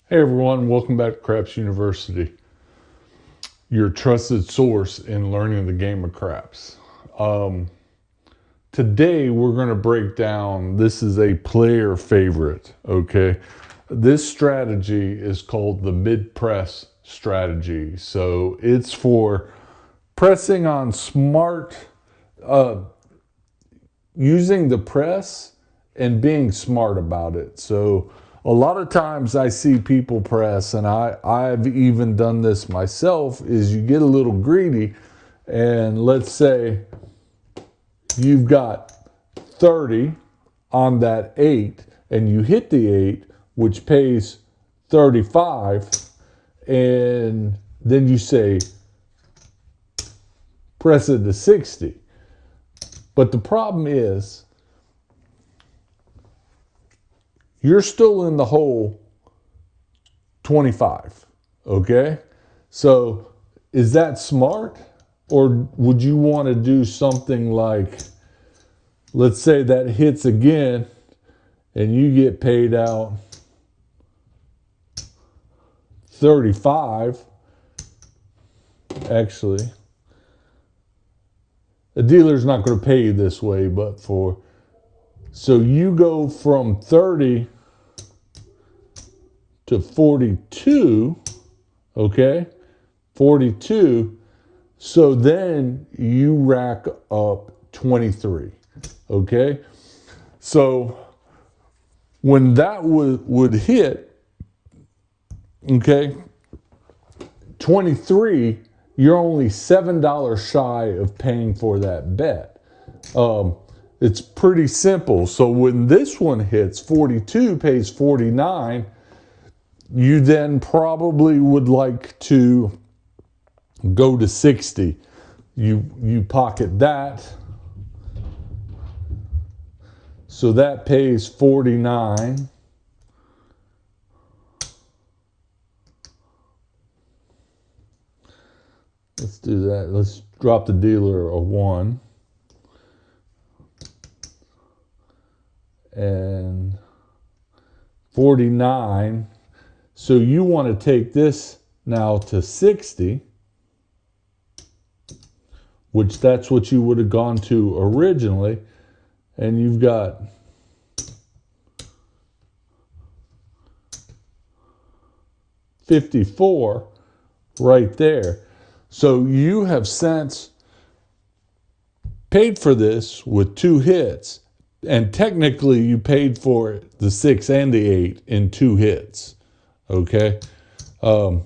Hey everyone, welcome back to Craps University, your trusted source in learning the game of craps. Today we're going to break down, this is a player favorite, okay? This strategy is called the mid-press strategy. So it's for pressing on smart, using the press and being smart about it. So a lot of times I see people press, and I've even done this myself, is you get a little greedy, and let's say you've got 30 on that 8, and you hit the 8, which pays 35, and then you say, press it to 60. But the problem is, you're still in the hole 25, okay? So is that smart? Or would you want to do something like, let's say that hits again and you get paid out 35. Actually, the dealer's not going to pay you this way, but so you go from 30 to 42, okay? 42. So then you rack up 23, okay? So when that would hit, okay, 23, you're only $7 shy of paying for that bet. It's pretty simple. So when this one hits, 42 pays 49, you then probably would like to go to 60. You pocket that. So that pays 49. Let's do that. Let's drop the dealer a 1. And 49. So you want to take this now to 60, which that's what you would have gone to originally. And you've got $54 right there. So you have since paid for this with 2 hits. And technically you paid for it, the 6 and the 8, in 2 hits. Okay? Not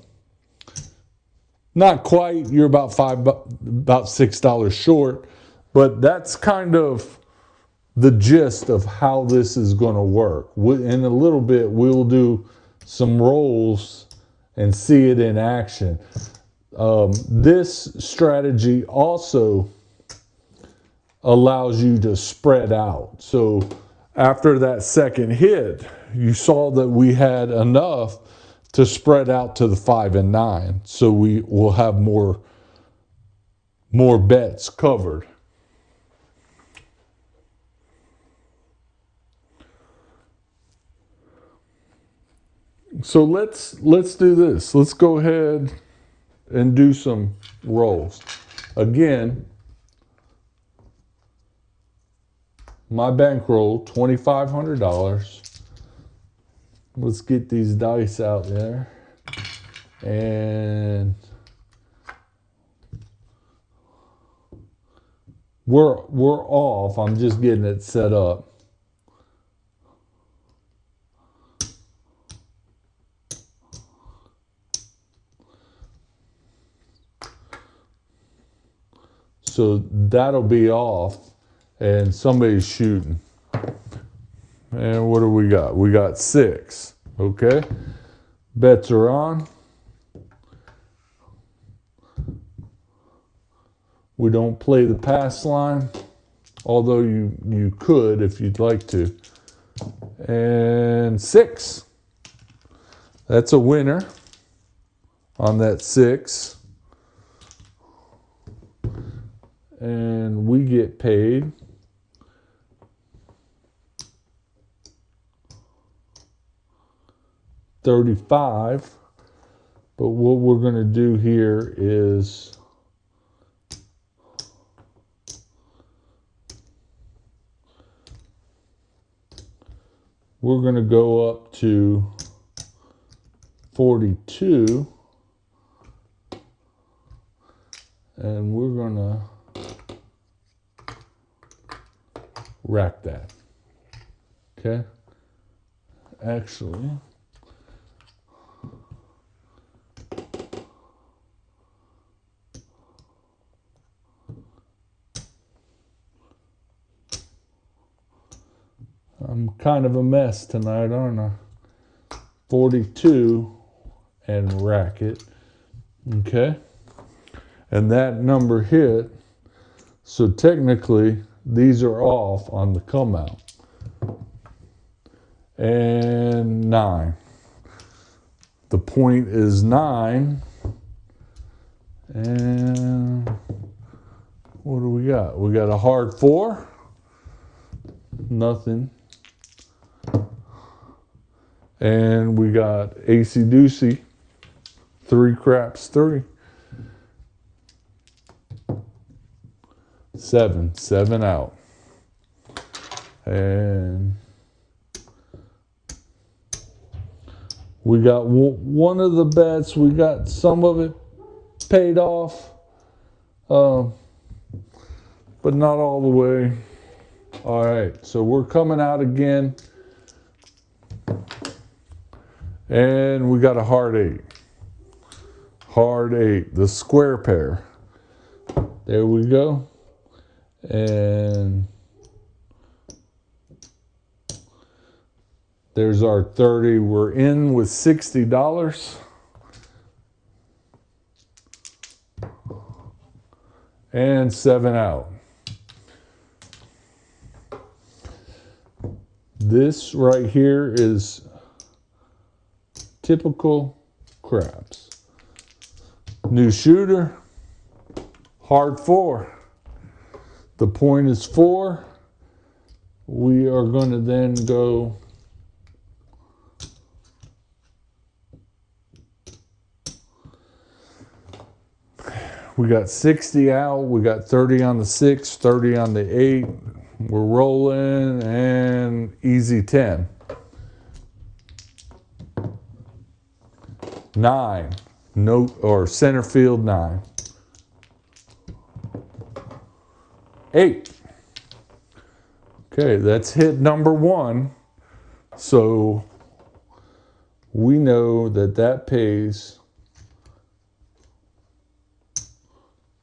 quite. You're about $6 short. But that's kind of the gist of how this is going to work. In a little bit, we'll do some rolls and see it in action. This strategy also allows you to spread out. So after that second hit, you saw that we had enough to spread out to the 5 and 9. So we will have more bets covered. So let's do this. Let's go ahead and do some rolls. Again, my bankroll, $2,500. Let's get these dice out there. And we're off. I'm just getting it set up. So that'll be off, and somebody's shooting. And what do we got? We got 6. Okay. Bets are on. We don't play the pass line, although you could if you'd like to. And 6. That's a winner on that 6. And we get paid 35. But what we're going to do here is we're going to go up to 42, and we're going to rack that. Okay? Actually, I'm kind of a mess tonight, aren't I? 42 and rack it. Okay? And that number hit. So technically, these are off on the come out. And 9. The point is 9. And what do we got? We got a hard 4. Nothing. And we got AC Doocy. 3 craps 3. 7 out. And we got one of the bets. We got some of it paid off, but not all the way. All right, so we're coming out again. And we got a hard 8. Hard 8, the square pair. There we go. And there's our 30. We're in with $60. And 7 out. This right here is typical craps. New shooter, hard 4. The point is 4. We are going to then go we got 60 out, we got 30 on the 6, 30 on the 8. We're rolling and easy 10. 9. No, or center field 9. 8. Okay, that's hit number 1. So we know that that pays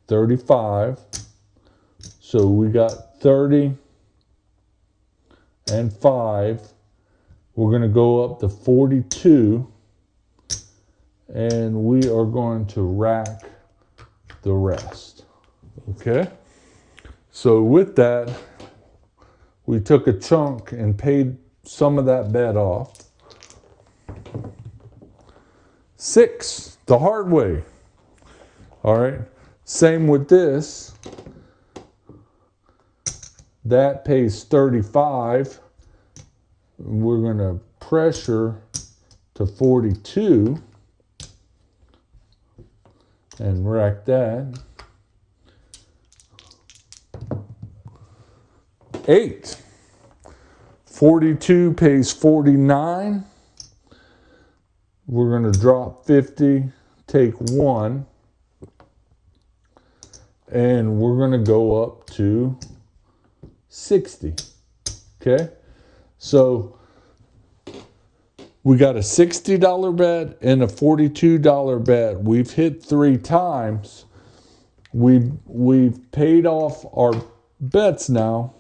35. So we got 30 and 5. We're going to go up to 42. And we are going to rack the rest. Okay? So with that, we took a chunk and paid some of that bet off. 6, the hard way. All right? Same with this. That pays 35. We're going to pressure to 42. And rack that. 8. 42 pays 49. We're going to drop 50, take 1. And we're going to go up to 60. Okay? So we got a $60 bet and a $42 bet. We've hit 3 times. We've paid off our bets now.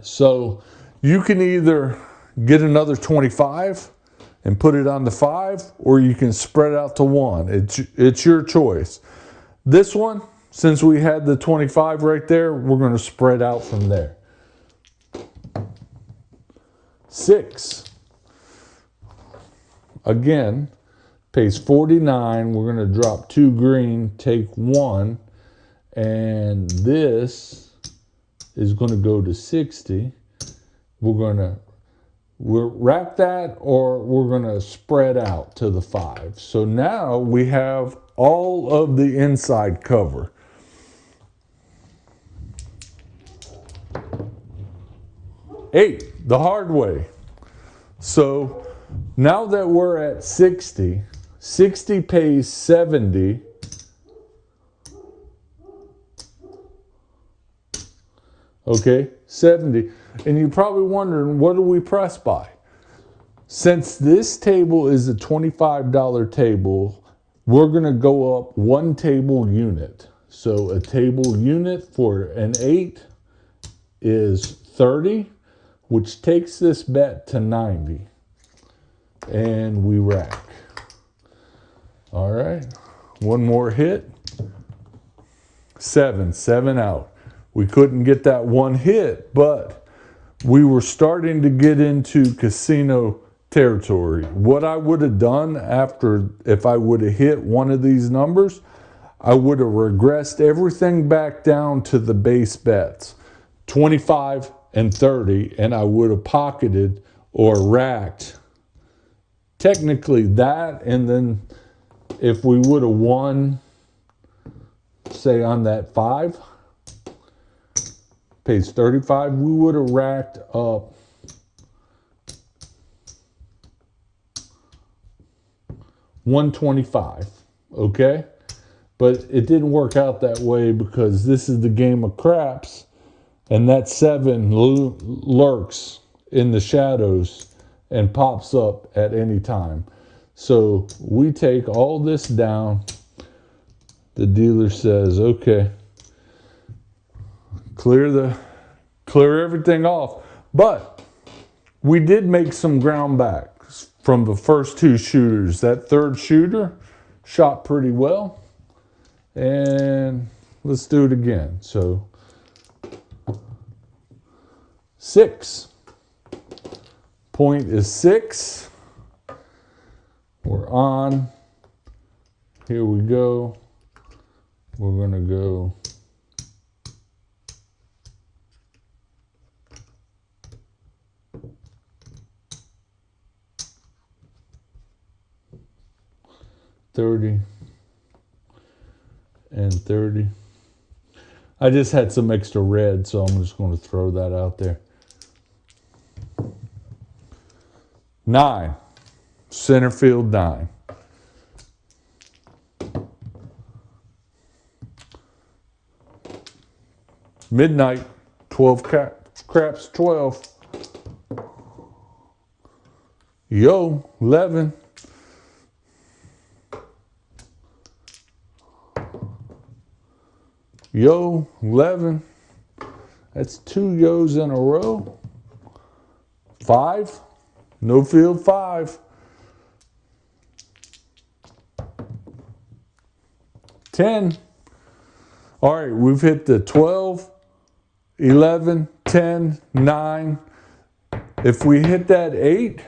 So you can either get another 25 and put it on the 5, or you can spread out to 1. It's your choice. This one, since we had the 25 right there, we're going to spread out from there. 6. Again, pays 49. We're going to drop 2 green, take 1. And this is going to go to 60. We're going to We'll rack that, or we're going to spread out to the 5. So now we have all of the inside cover. Eight, the hard way. So now that we're at 60, 60 pays 70. Okay, 70. And you're probably wondering, what do we press by? Since this table is a $25 table, we're going to go up one table unit. So a table unit for an 8 is 30, which takes this bet to 90. And we rack. All right, one more hit. 7 out. We couldn't get that one hit, but we were starting to get into casino territory. What I would have done after, if I would have hit one of these numbers, I would have regressed everything back down to the base bets, 25 and 30, and I would have pocketed or racked technically that, and then if we would have won, say on that 5, pays 35, we would have racked up $125, okay? But it didn't work out that way because this is the game of craps, and that 7 lurks in the shadows and pops up at any time. So we take all this down. The dealer says, okay, clear everything off. But we did make some ground back from the first 2 shooters. That third shooter shot pretty well. And let's do it again. So 6. Point is 6. We're on. Here we go. We're going to go $30 and $30. I just had some extra red, so I'm just going to throw that out there. 9. Center field 9. Midnight, 12 craps 12. Yo, 11. Yo, 11. That's 2 yos in a row. 5. No field 5. 10. All right, we've hit the 12, 11, 10, 9. If we hit that 8,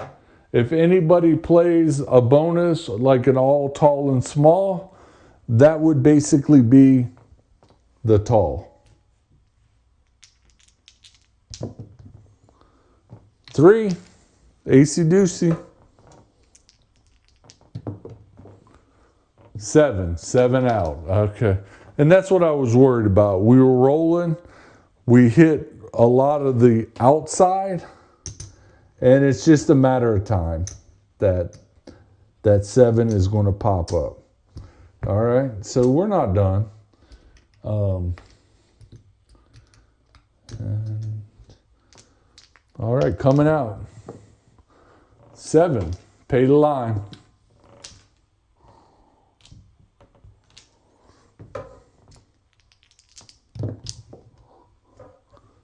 if anybody plays a bonus like an all tall and small, that would basically be the tall. 3, Acey Deucey. 7 out. Okay. And that's what I was worried about. We were rolling. We hit a lot of the outside. And it's just a matter of time that 7 is going to pop up. All right. So we're not done. All right. Coming out. 7. Pay the line.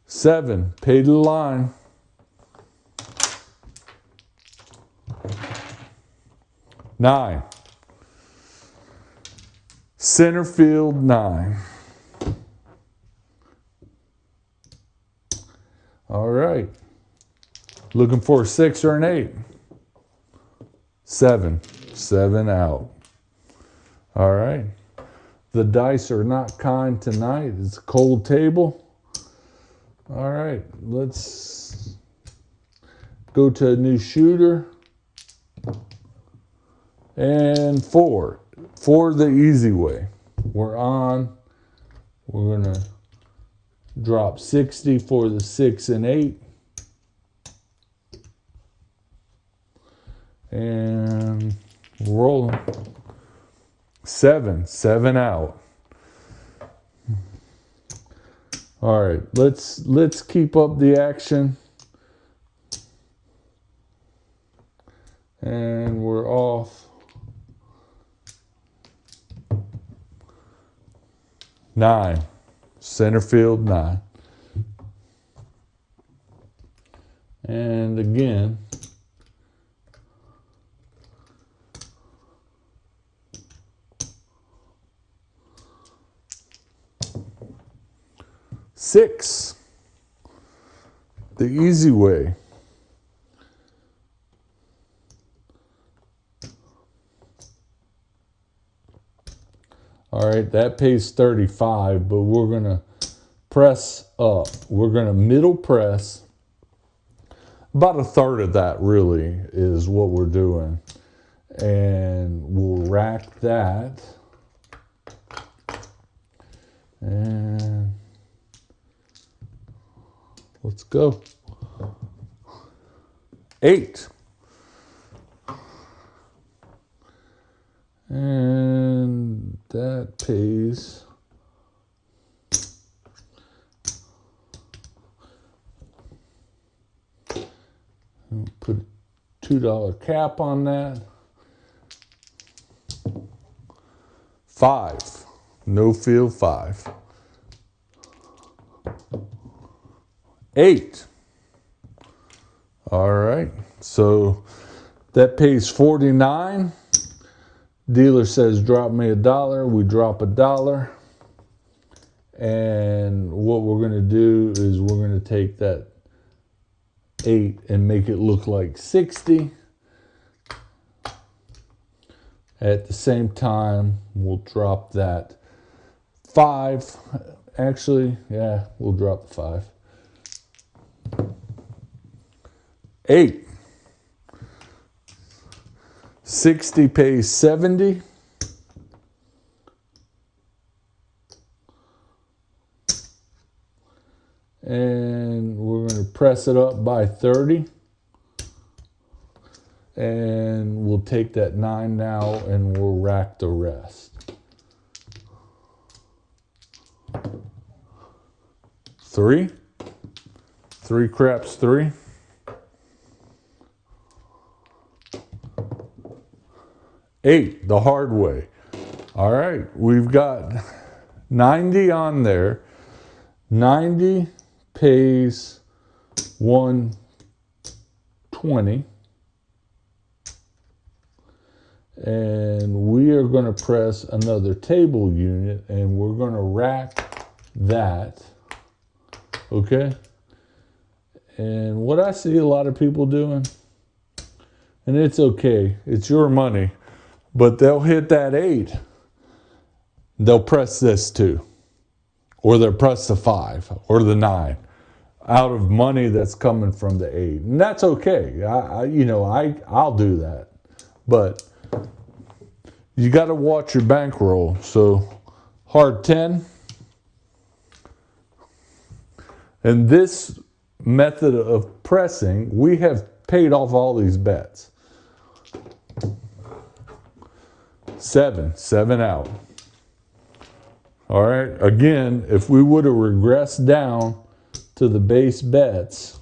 7, pay the line. 9, center field 9. All right. Looking for a 6 or an 8. 7 out. All right. The dice are not kind tonight. It's a cold table. All right, let's go to a new shooter, and 4. 4 the easy way. We're on. We're going to drop 60 for the 6 and 8. And rolling. 7 out. All right, let's keep up the action. And we're off. 9. Center field 9. And again. 6. The easy way. All right, that pays 35, but we're going to press up. We're going to middle press. About a third of that really is what we're doing. And we'll rack that. And let's go. 8. And that pays put a $2 cap on that. 5. No field 5. 8. All right. So that pays 49. Dealer says drop me $1. We drop $1. And what we're going to do is we're going to take that 8 and make it look like 60. At the same time, we'll drop that 5. Actually, yeah, we'll drop the 5. 8. 60 pays 70. And we're going to press it up by 30. And we'll take that 9 now and we'll rack the rest. 3. 3 craps 3. 8, the hard way. All right, we've got 90 on there. 90 pays 120. And we are going to press another table unit and we're going to rack that. Okay? And what I see a lot of people doing, and it's okay, it's your money, but they'll hit that 8. They'll press this too. Or they'll press the 5 or the 9 out of money that's coming from the 8. And that's okay. I'll do that. But you got to watch your bankroll. So hard 10. And this method of pressing, we have paid off all these bets. 7 out. All right, again, if we would have regressed down to the base bets,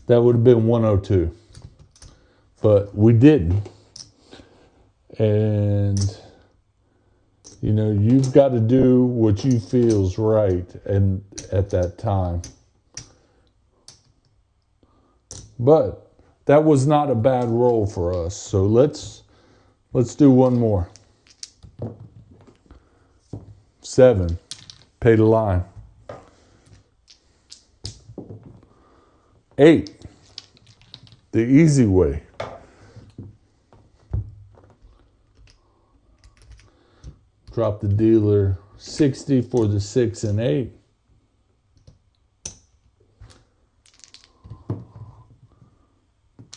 that would have been 102. But we didn't. And, you've got to do what you feel's right and at that time. But that was not a bad roll for us. So let's do one more. 7, pay the line. 8, the easy way. Drop the dealer 60 for the 6 and 8.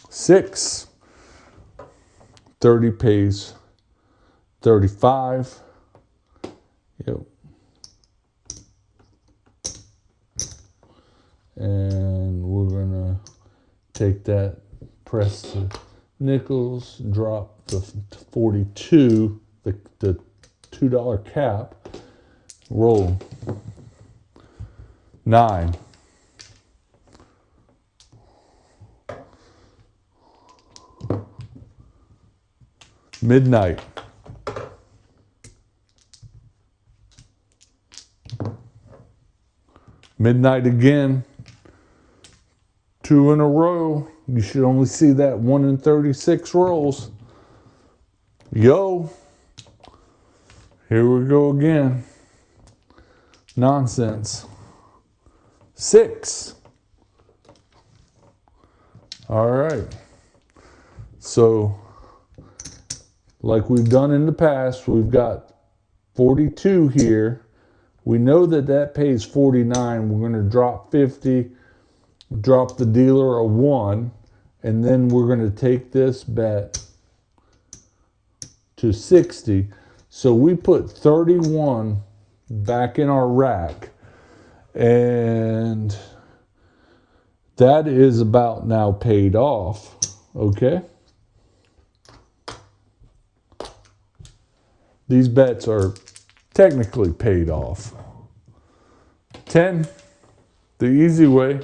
Six. 30 pays 35. Yep. And we're gonna take that, press the nickels, drop the 42, the $2 cap, roll. 9. Midnight. Midnight again. 2 in a row. You should only see that 1 in 36 rolls. Yo. Here we go again. Nonsense. 6. All right. So, like we've done in the past, we've got 42 here. We know that that pays 49. We're going to drop 50, drop the dealer a 1, and then we're going to take this bet to 60. So we put 31 back in our rack, and that is about now paid off. Okay. These bets are technically paid off. 10, the easy way.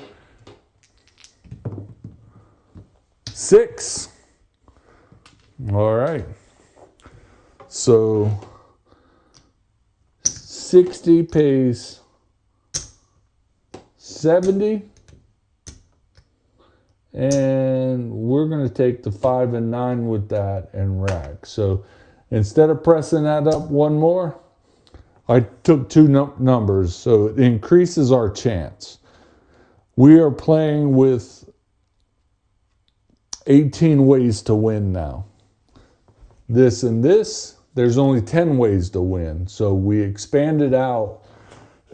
6. All right. So 60 pays 70. And we're going to take the 5 and 9 with that and rack. So instead of pressing that up one more, I took 2 numbers, so it increases our chance. We are playing with 18 ways to win now. This and this, there's only 10 ways to win. So we expanded out,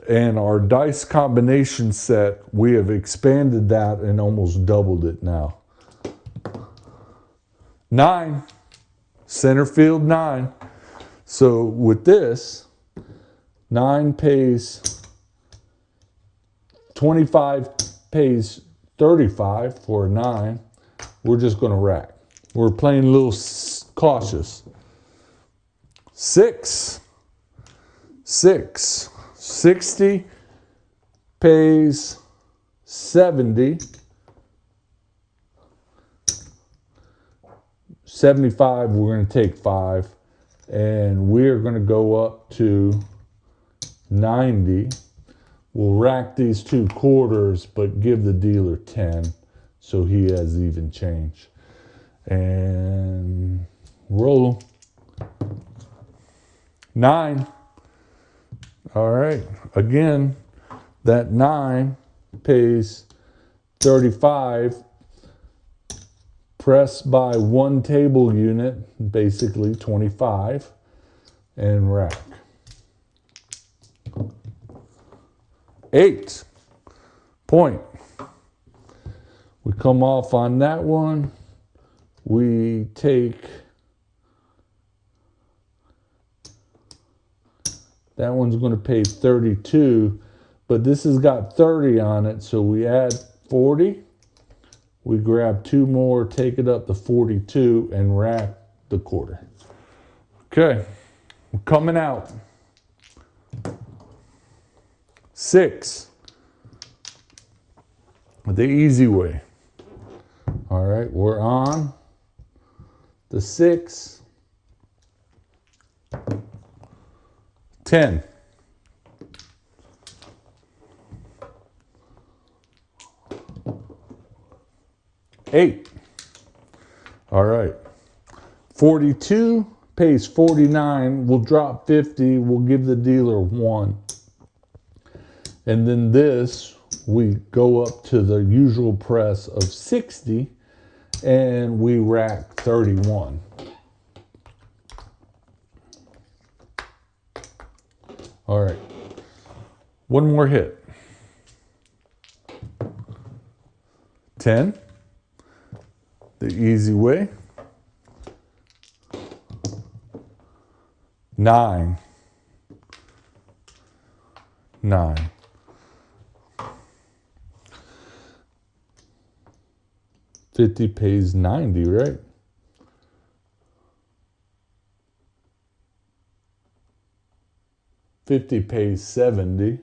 and our dice combination set, we have expanded that and almost doubled it now. 9, center field 9. So with this, 9 pays 25, pays 35 for a 9. We're just going to rack. We're playing a little cautious. 6. 60 pays 70. 75, we're going to take 5. And we're going to go up to 90. We'll rack these 2 quarters, but give the dealer 10 so he has even change. And roll 9. All right. Again, that 9 pays 35. Press by 1 table unit, basically 25, and rack. 8. Point. We come off on that one. We take that one's going to pay 32, but this has got 30 on it, so we add 40. We grab 2 more, take it up to 42, and rack the quarter. Okay, we're coming out. 6. The easy way. All right, we're on the 6. 10. 8. All right. 42 pays 49. We'll drop 50. We'll give the dealer 1. And then this, we go up to the usual press of 60, and we rack 31. All right. One more hit. 10. The easy way. 9. 9. 50 pays 90, right? $50 pays 70.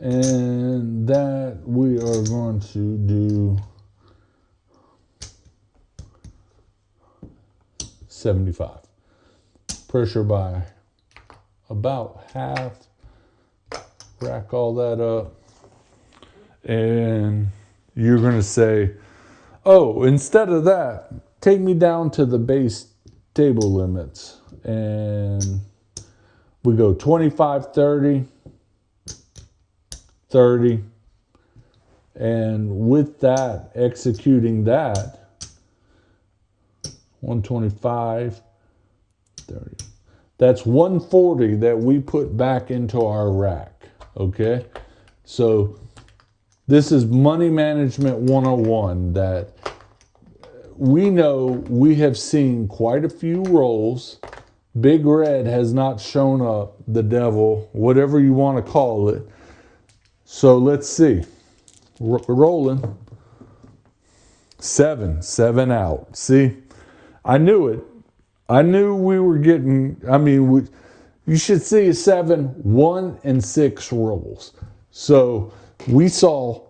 And that we are going to do 75. Pressure by about half. Rack all that up. And you're going to say, oh, instead of that, take me down to the base table limits. And we go 25, 30, 30. And with that, executing that, 125, 30. That's 140 that we put back into our rack, okay? So this is money management 101 that we know we have seen quite a few rolls. Big Red has not shown up, the devil, whatever you want to call it. So let's see. Rolling. 7 out. See? I knew it. I knew we were getting, you should see a 7, 1, and 6 rolls. So we saw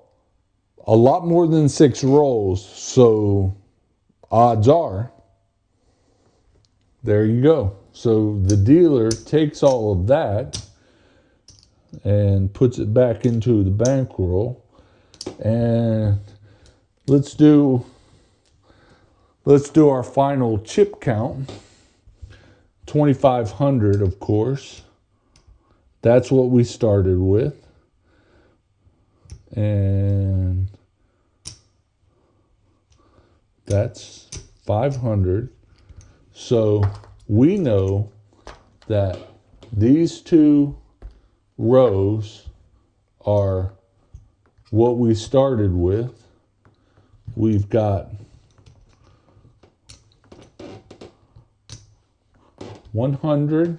a lot more than 6 rolls. So odds are, there you go. So the dealer takes all of that and puts it back into the bankroll. And let's do our final chip count. 2,500, of course. That's what we started with. And that's 500. So we know that these 2 rows are what we started with. We've got 100,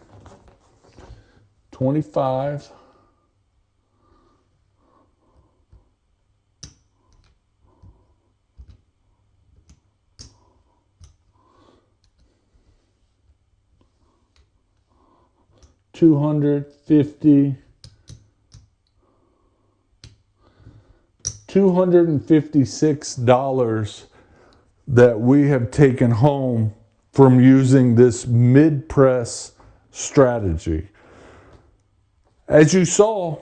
25, 250, $256 that we have taken home from using this mid-press strategy. As you saw,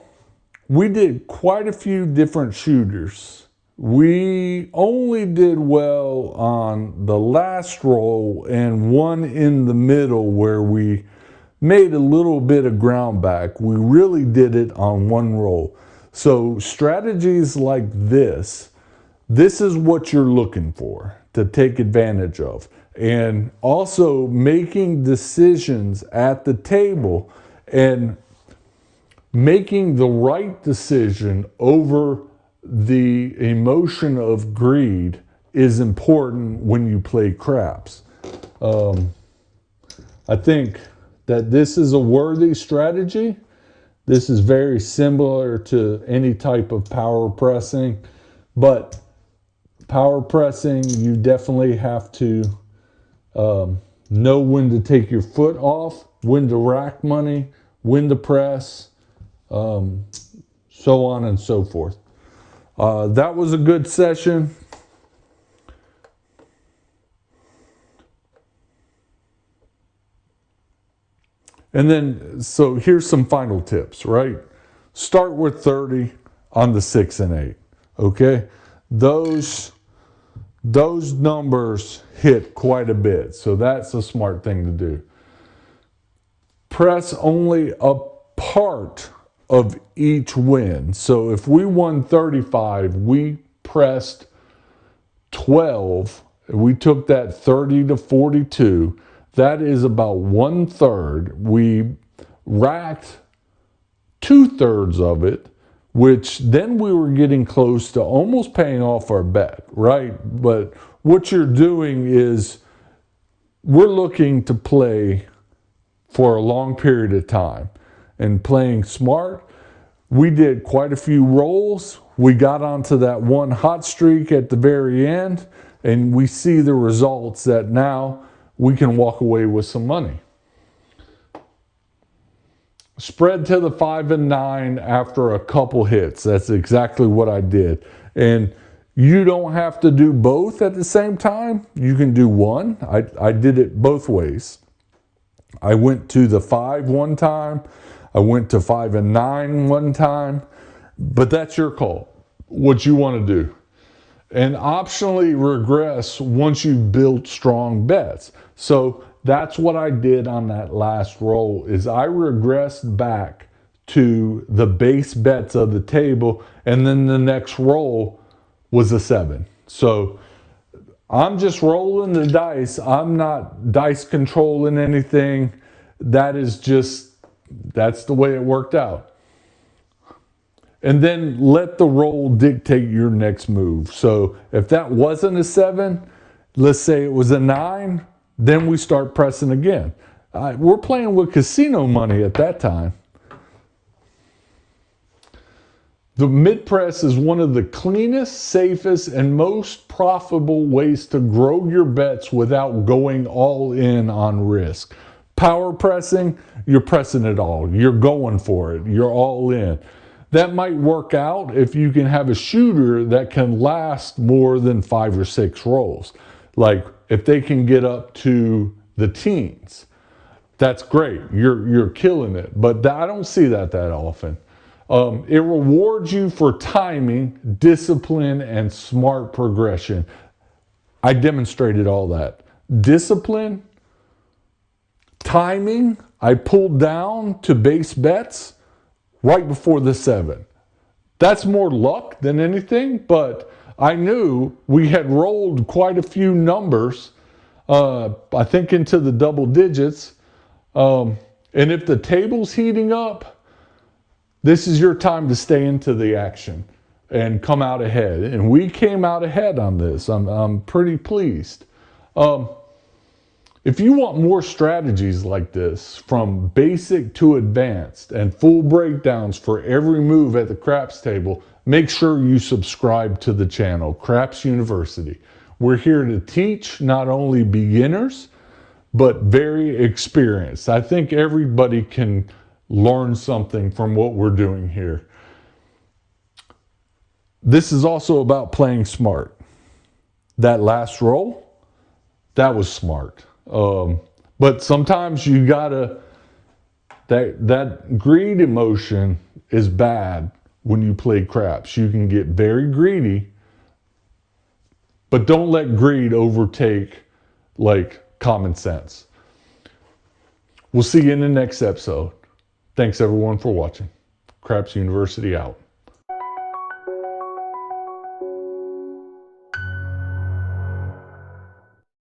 we did quite a few different shooters. We only did well on the last roll and one in the middle where we made a little bit of ground back. We really did it on one roll. So strategies like this is what you're looking for to take advantage of. And also making decisions at the table and making the right decision over the emotion of greed is important when you play craps. I think that this is a worthy strategy. This is very similar to any type of power pressing, but power pressing, you definitely have to know when to take your foot off, when to rack money, when to press, so on and so forth. That was a good session. And then, so here's some final tips, right? Start with 30 on the 6 and 8, okay? Those numbers hit quite a bit, so that's a smart thing to do. Press only a part of each win. So if we won 35, we pressed 12, we took that 30 to 42. That is about 1/3. We racked 2/3 of it, which then we were getting close to almost paying off our bet, right? But what you're doing is we're looking to play for a long period of time and playing smart. We did quite a few rolls. We got onto that one hot streak at the very end, and we see the results that now we can walk away with some money. Spread to the 5 and 9 after a couple hits. That's exactly what I did. And you don't have to do both at the same time. You can do one. I did it both ways. I went to the 5 one time. I went to 5 and 9 one time. But that's your call, what you want to do. And optionally regress once you've built strong bets. So that's what I did on that last roll, is I regressed back to the base bets of the table, and then the next roll was a 7. So I'm just rolling the dice. I'm not dice controlling anything. That's the way it worked out. And then let the roll dictate your next move. So if that wasn't a 7, let's say it was a 9, then we start pressing again. We're playing with casino money at that time. The mid press is one of the cleanest, safest, and most profitable ways to grow your bets without going all in on risk. Power pressing, you're pressing it all. You're going for it. You're all in. That might work out if you can have a shooter that can last more than 5 or 6 rolls. Like if they can get up to the teens, that's great. You're killing it. But I don't see that often. It rewards you for timing, discipline, and smart progression. I demonstrated all that. Discipline, timing, I pulled down to base bets right before the 7. That's more luck than anything, but I knew we had rolled quite a few numbers, I think into the double digits. And if the table's heating up, this is your time to stay into the action and come out ahead. And we came out ahead on this. I'm pretty pleased. If you want more strategies like this, from basic to advanced, and full breakdowns for every move at the craps table, make sure you subscribe to the channel, Craps University. We're here to teach not only beginners, but very experienced. I think everybody can learn something from what we're doing here. This is also about playing smart. That last roll, that was smart. But sometimes you gotta, that greed emotion is bad when you play craps. You can get very greedy, but don't let greed overtake like common sense. We'll see you in the next episode. Thanks everyone for watching. Craps University out.